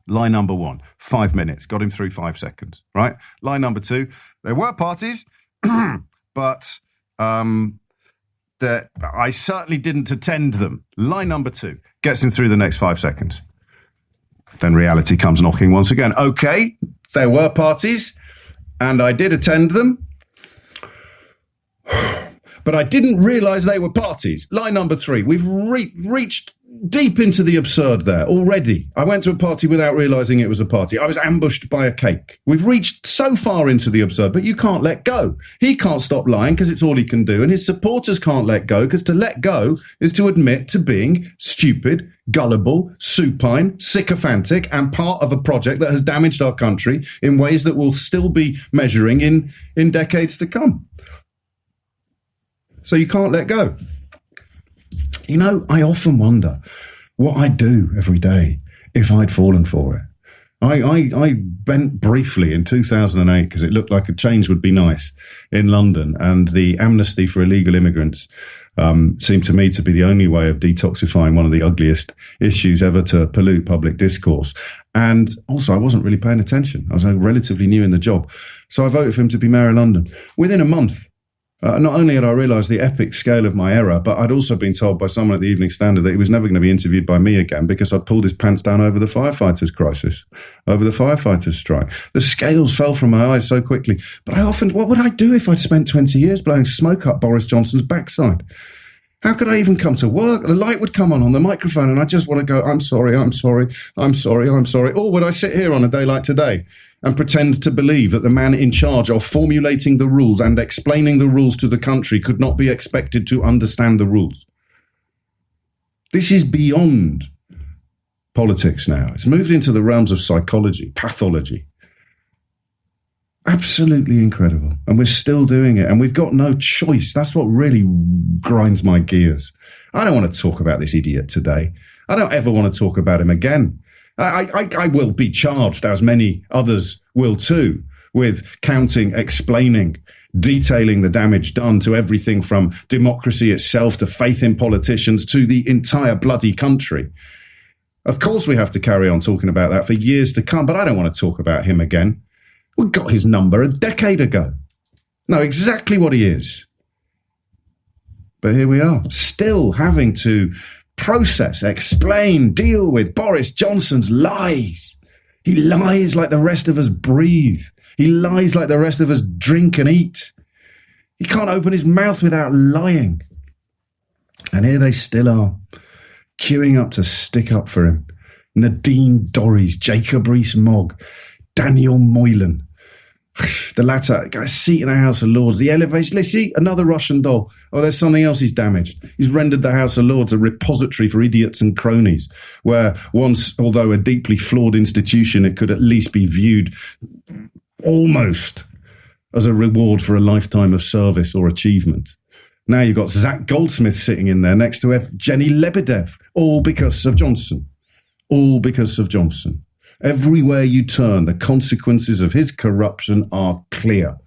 Lie number one, 5 minutes, got him through 5 seconds, right? Lie number two, there were parties, but that I certainly didn't attend them. Lie number two, gets him through the next 5 seconds. Then reality comes knocking once again. Okay, there were parties, and I did attend them, but I didn't realise they were parties. Lie number three, we've reached deep into the absurd there already. I went to a party without realising it was a party. I was ambushed by a cake. We've reached so far into the absurd, but you can't let go. He can't stop lying because it's all he can do, and his supporters can't let go because to let go is to admit to being stupid, gullible, supine, sycophantic, and part of a project that has damaged our country in ways that will still be measuring in decades to come. So you can't let go. You know, I often wonder what I'd do every day if I'd fallen for it. I went briefly in 2008 because it looked like a change would be nice in London, and the amnesty for illegal immigrants seemed to me to be the only way of detoxifying one of the ugliest issues ever to pollute public discourse. And also, I wasn't really paying attention. I was relatively new in the job. So I voted for him to be Mayor of London. Within a month, not only had I realised the epic scale of my error, but I'd also been told by someone at the Evening Standard that he was never going to be interviewed by me again because I'd pulled his pants down over the firefighters' crisis, over the firefighters' strike. The scales fell from my eyes so quickly. But what would I do if I'd spent 20 years blowing smoke up Boris Johnson's backside? How could I even come to work? The light would come on the microphone and I just want to go, I'm sorry. Or would I sit here on a day like today and pretend to believe that the man in charge of formulating the rules and explaining the rules to the country could not be expected to understand the rules? This is beyond politics now. It's moved into the realms of psychology, pathology. Absolutely incredible. And we're still doing it. And we've got no choice. That's what really grinds my gears. I don't want to talk about this idiot today. I don't ever want to talk about him again. I will be charged, as many others will too, with counting, explaining, detailing the damage done to everything from democracy itself to faith in politicians to the entire bloody country. Of course we have to carry on talking about that for years to come, but I don't want to talk about him again. We got his number a decade ago. Know exactly what he is. But here we are, still having to process, explain, deal with Boris Johnson's lies. He lies like the rest of us breathe. He lies like the rest of us drink and eat. He can't open his mouth without lying. And here they still are, queuing up to stick up for him. Nadine Dorries, Jacob Rees-Mogg, Daniel Moylan. The latter got a seat in the House of Lords. The elevation, let's see, another Russian doll. Oh, there's something else he's damaged. He's rendered the House of Lords a repository for idiots and cronies, where once, although a deeply flawed institution, it could at least be viewed almost as a reward for a lifetime of service or achievement. Now you've got Zach Goldsmith sitting in there next to Jenny Lebedev, all because of Johnson. All because of Johnson. Everywhere you turn, the consequences of his corruption are clear.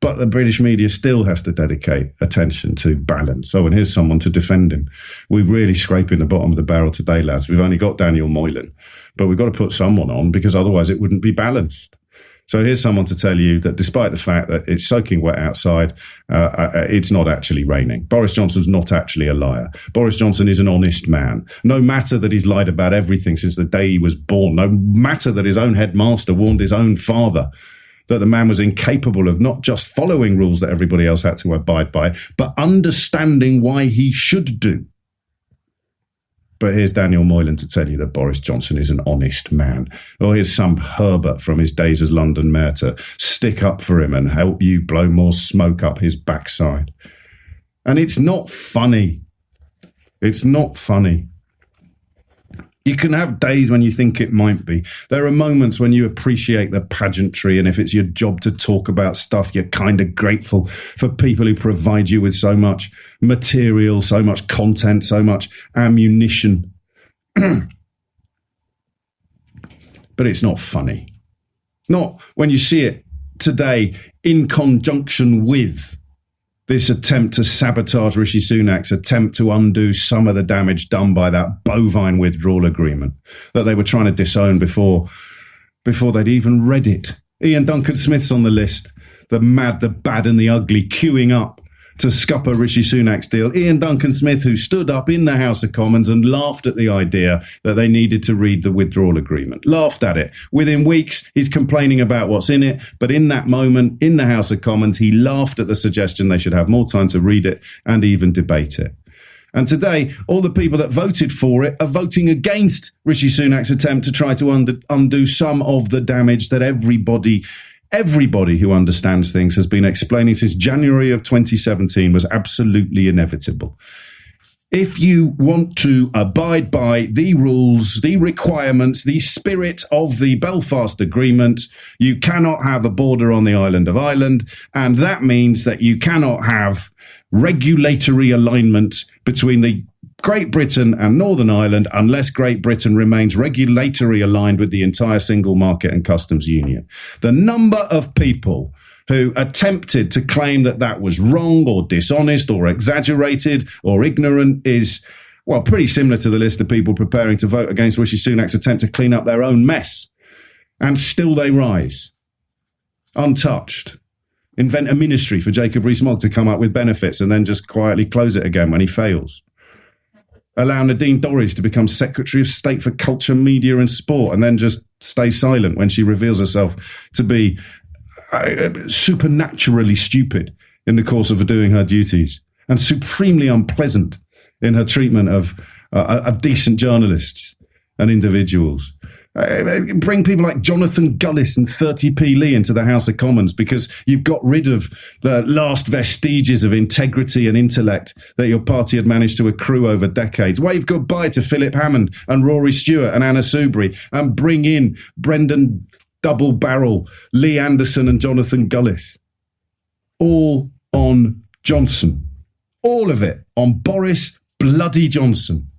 But the British media still has to dedicate attention to balance. Oh, and here's someone to defend him. We're really scraping the bottom of the barrel today, lads. We've only got Daniel Moylan, but we've got to put someone on because otherwise it wouldn't be balanced. So here's someone to tell you that despite the fact that it's soaking wet outside, it's not actually raining. Boris Johnson's not actually a liar. Boris Johnson is an honest man. No matter that he's lied about everything since the day he was born, no matter that his own headmaster warned his own father that the man was incapable of not just following rules that everybody else had to abide by, but understanding why he should do. But here's Daniel Moylan to tell you that Boris Johnson is an honest man. Or here's some Herbert from his days as London mayor to stick up for him and help you blow more smoke up his backside. And it's not funny. It's not funny. You can have days when you think it might be. There are moments when you appreciate the pageantry, and if it's your job to talk about stuff, you're kind of grateful for people who provide you with so much material, so much content, so much ammunition. But it's not funny. Not when you see it today in conjunction with This attempt to sabotage Rishi Sunak's attempt to undo some of the damage done by that bovine withdrawal agreement that they were trying to disown before they'd even read it. Ian Duncan Smith's on the list. The mad, the bad and the ugly queuing up to scupper Rishi Sunak's deal. Ian Duncan Smith, who stood up in the House of Commons and laughed at the idea that they needed to read the withdrawal agreement. Laughed at it. Within weeks, he's complaining about what's in it. But in that moment, in the House of Commons, he laughed at the suggestion they should have more time to read it and even debate it. And today, all the people that voted for it are voting against Rishi Sunak's attempt to try to undo some of the damage that everybody who understands things has been explaining since January of 2017 was absolutely inevitable. If you want to abide by the rules, the requirements, the spirit of the Belfast Agreement, you cannot have a border on the island of Ireland, and that means that you cannot have regulatory alignment between the Great Britain and Northern Ireland unless Great Britain remains regulatory aligned with the entire single market and customs union. The number of people who attempted to claim that that was wrong or dishonest or exaggerated or ignorant is, well, pretty similar to the list of people preparing to vote against Rishi Sunak's attempt to clean up their own mess. And still they rise, untouched. Invent a ministry for Jacob Rees-Mogg to come up with benefits and then just quietly close it again when he fails. Allow Nadine Dorries to become Secretary of State for Culture, Media and Sport and then just stay silent when she reveals herself to be supernaturally stupid in the course of doing her duties and supremely unpleasant in her treatment of decent journalists and individuals. Bring people like Jonathan Gullis and 30p Lee into the House of Commons because you've got rid of the last vestiges of integrity and intellect that your party had managed to accrue over decades. Wave goodbye to Philip Hammond and Rory Stewart and Anna Soubry and bring in Brendan Double Barrel, Lee Anderson and Jonathan Gullis. All on Johnson. All of it on Boris bloody Johnson.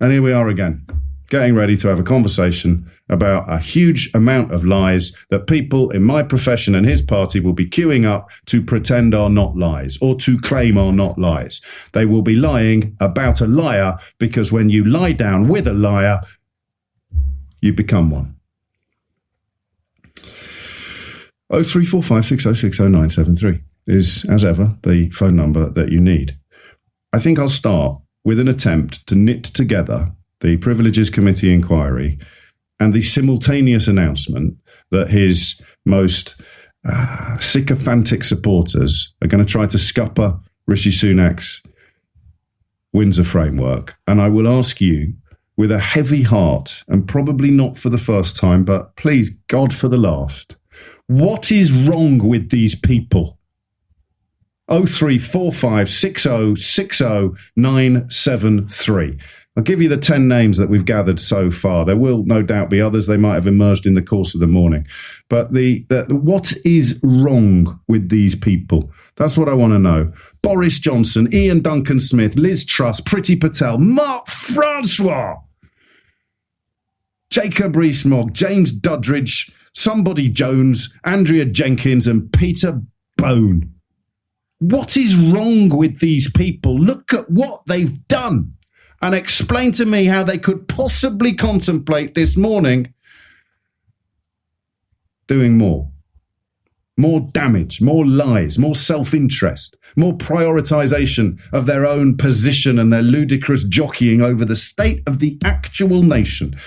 And here we are again, getting ready to have a conversation about a huge amount of lies that people in my profession and his party will be queuing up to pretend are not lies or to claim are not lies. They will be lying about a liar because when you lie down with a liar, you become one. 03456060973 is, as ever, the phone number that you need. I think I'll start with an attempt to knit together the Privileges Committee inquiry and the simultaneous announcement that his most sycophantic supporters are going to try to scupper Rishi Sunak's Windsor framework. And I will ask you, with a heavy heart, and probably not for the first time, but please, God, for the last, what is wrong with these people? 03456060973. I'll give you the 10 names that we've gathered so far. There will no doubt be others. They might have emerged in the course of the morning. But what is wrong with these people? That's what I want to know. Boris Johnson, Ian Duncan Smith, Liz Truss, Priti Patel, Mark Francois, Jacob Rees-Mogg, James Duddridge, Somebody Jones, Andrea Jenkins and Peter Bone. What is wrong with these people? Look at what they've done and explain to me how they could possibly contemplate this morning doing more. More damage, more lies, more self-interest, more prioritisation of their own position and their ludicrous jockeying over the state of the actual nation.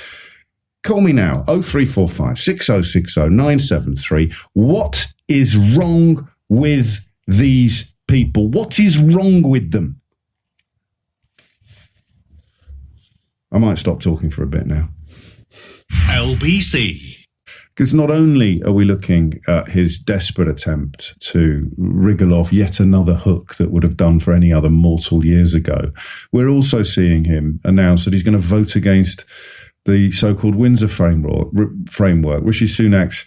Call me now, 0345 6060 973. What is wrong with these people? What is wrong with them? I might stop talking for a bit now. LBC. Because not only are we looking at his desperate attempt to wriggle off yet another hook that would have done for any other mortal years ago, we're also seeing him announce that he's going to vote against the so-called Windsor framework. Rishi Sunak's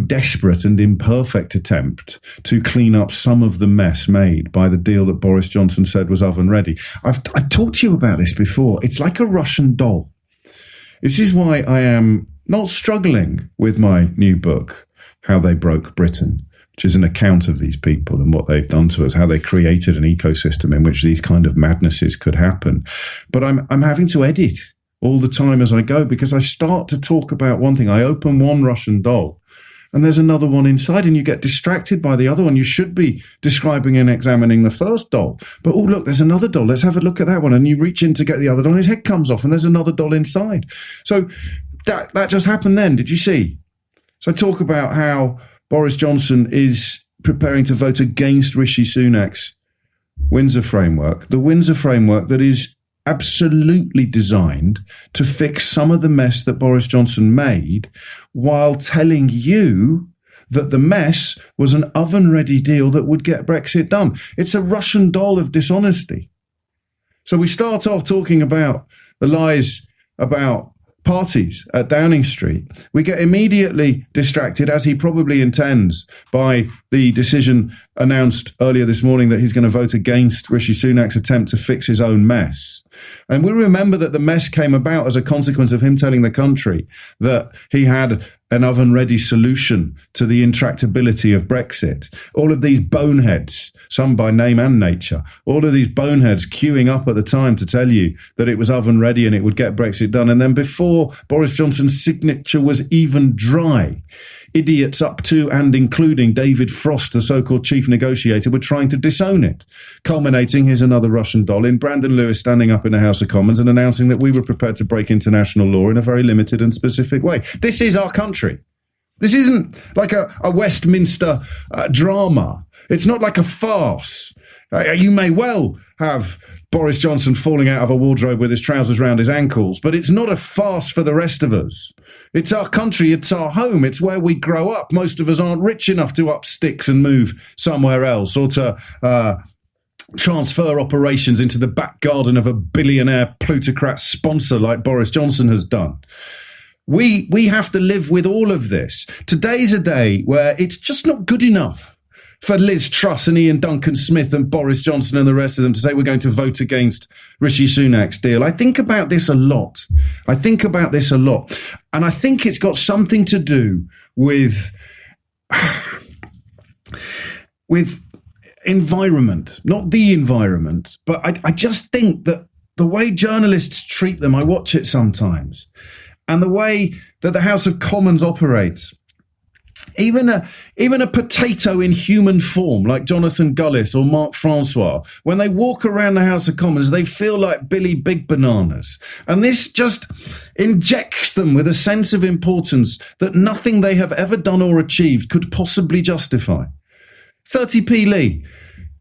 desperate and imperfect attempt to clean up some of the mess made by the deal that Boris Johnson said was oven ready. I've talked to you about this before. It's like a Russian doll. This is why I am not struggling with my new book, How They Broke Britain, which is an account of these people and what they've done to us, how they created an ecosystem in which these kind of madnesses could happen. But I'm having to edit all the time as I go, because I start to talk about one thing. I open one Russian doll and there's another one inside, and you get distracted by the other one. You should be describing and examining the first doll. But, oh, look, there's another doll. Let's have a look at that one. And you reach in to get the other doll, and his head comes off, and there's another doll inside. So that just happened then. Did you see? So I talk about how Boris Johnson is preparing to vote against Rishi Sunak's Windsor framework, the Windsor framework that is absolutely designed to fix some of the mess that Boris Johnson made, while telling you that the mess was an oven-ready deal that would get Brexit done. It's a Russian doll of dishonesty. So we start off talking about the lies about parties at Downing Street. We get immediately distracted, as he probably intends, by the decision announced earlier this morning that he's going to vote against Rishi Sunak's attempt to fix his own mess. And we remember that the mess came about as a consequence of him telling the country that he had an oven-ready solution to the intractability of Brexit. All of these boneheads, some by name and nature, all of these boneheads queuing up at the time to tell you that it was oven-ready and it would get Brexit done. And then before Boris Johnson's signature was even dry, idiots up to and including David Frost, the so-called chief negotiator, were trying to disown it, culminating, here's another Russian doll, in Brandon Lewis standing up in the House of Commons and announcing that we were prepared to break international law in a very limited and specific way. This is our country. This isn't like a Westminster drama. It's not like a farce. You may well have Boris Johnson falling out of a wardrobe with his trousers round his ankles, but it's not a farce for the rest of us. It's our country, it's our home, it's where we grow up. Most of us aren't rich enough to up sticks and move somewhere else, or to transfer operations into the back garden of a billionaire plutocrat sponsor like Boris Johnson has done. We have to live with all of this. Today's a day where it's just not good enough for Liz Truss and Ian Duncan Smith and Boris Johnson and the rest of them to say we're going to vote against Rishi Sunak's deal. I think about this a lot. And I think it's got something to do with environment, not the environment, but I just think that the way journalists treat them, I watch it sometimes, and the way that the House of Commons operates, even a potato in human form like Jonathan Gullis or Mark Francois, when they walk around the House of Commons, they feel like Billy Big Bananas. And this just injects them with a sense of importance that nothing they have ever done or achieved could possibly justify. 30p Lee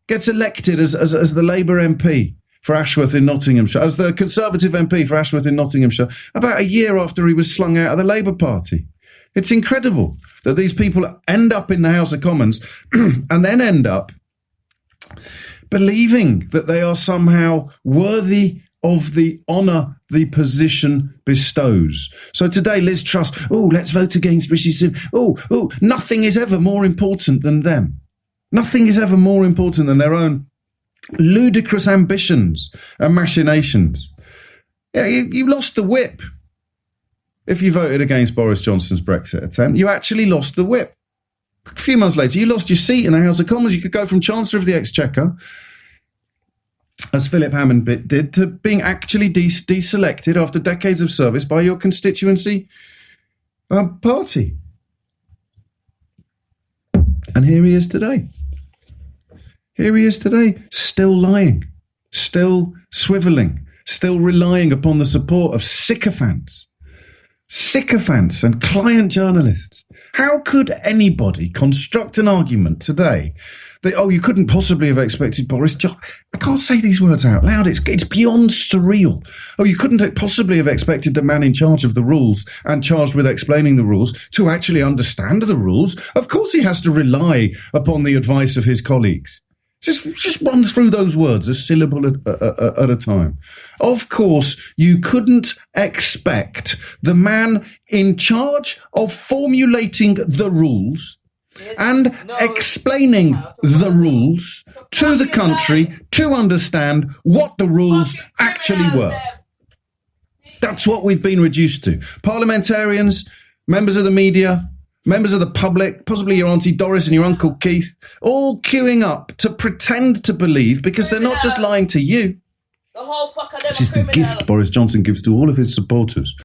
gets elected as the Labour MP for Ashworth in Nottinghamshire, as the Conservative MP for Ashworth in Nottinghamshire, about a year after he was slung out of the Labour Party. It's incredible that these people end up in the House of Commons and then end up believing that they are somehow worthy of the honour the position bestows. So today, Liz Truss, let's vote against Rishi Sunak. Nothing is ever more important than them. Nothing is ever more important than their own ludicrous ambitions and machinations. Yeah, you lost the whip. If you voted against Boris Johnson's Brexit attempt, you actually lost the whip. A few months later, you lost your seat in the House of Commons. You could go from Chancellor of the Exchequer, as Philip Hammond did, to being actually deselected after decades of service by your constituency party. And here he is today. Still lying, still swivelling, still relying upon the support of sycophants and client journalists. How could anybody construct an argument today that, you couldn't possibly have expected Boris Johnson? I can't say these words out loud. It's beyond surreal. You couldn't possibly have expected the man in charge of the rules and charged with explaining the rules to actually understand the rules. Of course he has to rely upon the advice of his colleagues. Just run through those words a syllable at a time. Of course, you couldn't expect the man in charge of formulating the rules and explaining the rules to the country to understand what the rules actually were. That's what we've been reduced to. Parliamentarians, members of the media, members of the public, possibly your Auntie Doris and your Uncle Keith, all queuing up to pretend to believe because they're not just lying to you. The whole fucker, this is the gift Boris Johnson gives to all of his supporters.